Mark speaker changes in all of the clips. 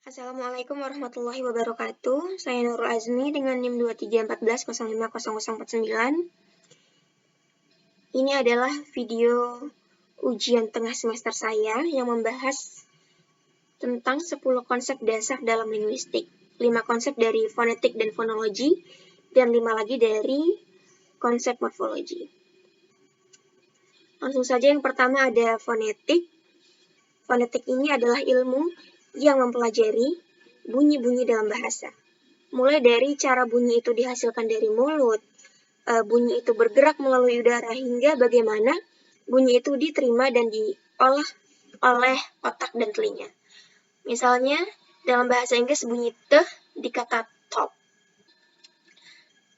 Speaker 1: Assalamualaikum warahmatullahi wabarakatuh. Saya Nurul Azmi dengan NIM 2314050049. Ini adalah video ujian tengah semester saya yang membahas tentang 10 konsep dasar dalam linguistik. 5 konsep dari fonetik dan fonologi, dan 5 lagi dari konsep morfologi. Langsung saja yang pertama ada fonetik. Fonetik ini adalah ilmu yang mempelajari bunyi-bunyi dalam bahasa. Mulai dari cara bunyi itu dihasilkan dari mulut, bunyi itu bergerak melalui udara, hingga bagaimana bunyi itu diterima dan diolah oleh otak dan telinga. Misalnya, dalam bahasa Inggris bunyi the di kata top.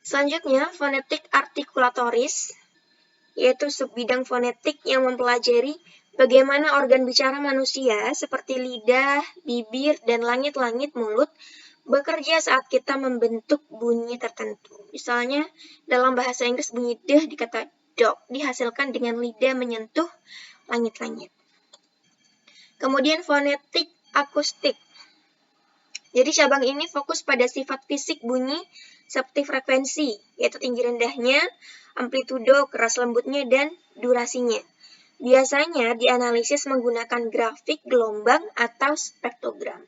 Speaker 1: Selanjutnya, fonetik artikulatoris, yaitu subbidang fonetik yang mempelajari bagaimana organ bicara manusia seperti lidah, bibir, dan langit-langit mulut bekerja saat kita membentuk bunyi tertentu. Misalnya, dalam bahasa Inggris bunyi the di kata dog dihasilkan dengan lidah menyentuh langit-langit. Kemudian fonetik akustik. Jadi cabang ini fokus pada sifat fisik bunyi seperti frekuensi, yaitu tinggi rendahnya, amplitudo, keras lembutnya, dan durasinya. Biasanya dianalisis menggunakan grafik, gelombang, atau spektrogram.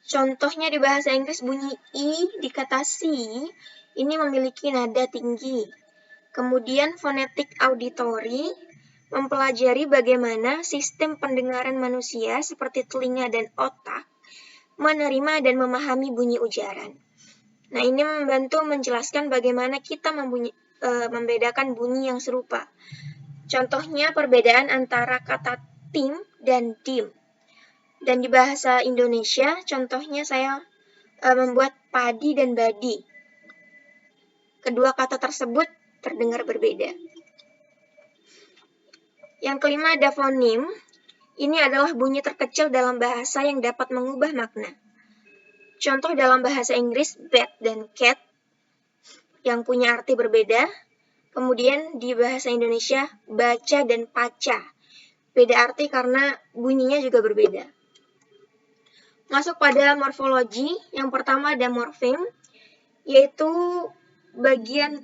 Speaker 1: Contohnya di bahasa Inggris bunyi I di kata si ini memiliki nada tinggi. Kemudian fonetik auditori mempelajari bagaimana sistem pendengaran manusia seperti telinga dan otak menerima dan memahami bunyi ujaran. Nah, ini membantu menjelaskan bagaimana kita membedakan bunyi yang serupa. Contohnya perbedaan antara kata tim dan dim. Dan di bahasa Indonesia, contohnya saya membuat padi dan badi. Kedua kata tersebut terdengar berbeda. Yang kelima ada fonim. Ini adalah bunyi terkecil dalam bahasa yang dapat mengubah makna. Contoh dalam bahasa Inggris, bat dan cat yang punya arti berbeda. Kemudian di bahasa Indonesia, baca dan paca. Beda arti karena bunyinya juga berbeda. Masuk pada morfologi, yang pertama ada morfem, yaitu bagian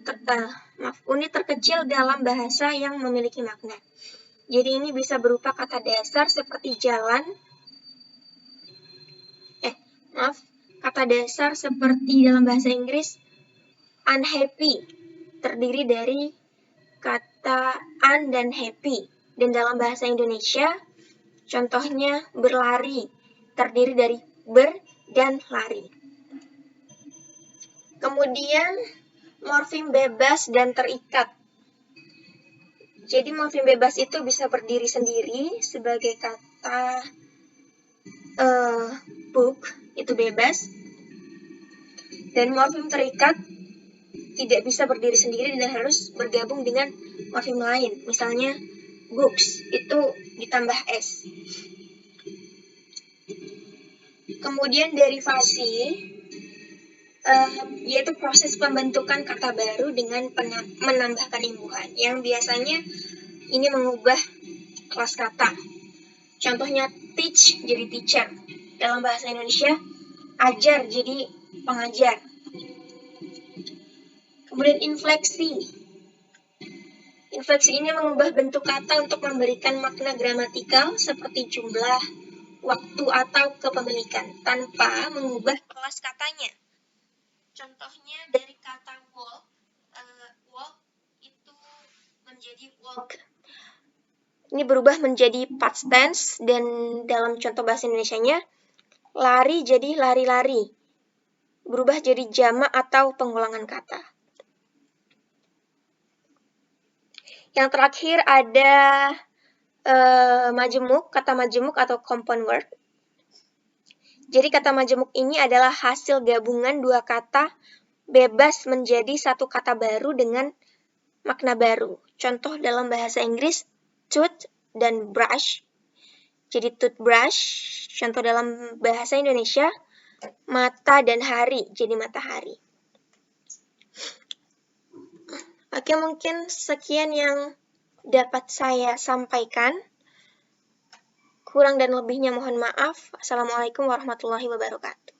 Speaker 1: unit terkecil dalam bahasa yang memiliki makna. Jadi ini bisa berupa kata dasar seperti jalan, kata dasar seperti dalam bahasa Inggris unhappy, terdiri dari kata un dan happy. Dan dalam bahasa Indonesia, contohnya berlari, terdiri dari ber dan lari. Kemudian morfem bebas dan terikat. Jadi morfem bebas itu bisa berdiri sendiri sebagai kata book, itu bebas. Dan morfem terikat tidak bisa berdiri sendiri dan harus bergabung dengan morfem lain. Misalnya books, itu ditambah S. Kemudian derivasi, yaitu proses pembentukan kata baru dengan menambahkan imbuhan, yang biasanya ini mengubah kelas kata. Contohnya teach jadi teacher. Dalam bahasa Indonesia, ajar jadi pengajar. Kemudian infleksi. Infleksi ini mengubah bentuk kata untuk memberikan makna gramatikal seperti jumlah, waktu, atau kepemilikan tanpa mengubah kelas katanya. Contohnya dari kata walk, walk itu menjadi walk. Ini berubah menjadi past tense, dan dalam contoh bahasa Indonesianya, lari jadi lari-lari. Berubah jadi jamak atau pengulangan kata. Yang terakhir ada majemuk, kata majemuk atau compound word. Jadi kata majemuk ini adalah hasil gabungan dua kata bebas menjadi satu kata baru dengan makna baru. Contoh dalam bahasa Inggris, tooth dan brush. Jadi toothbrush. Contoh dalam bahasa Indonesia, mata dan hari. Jadi matahari. Oke, mungkin sekian yang dapat saya sampaikan. Kurang dan lebihnya mohon maaf. Assalamualaikum warahmatullahi wabarakatuh.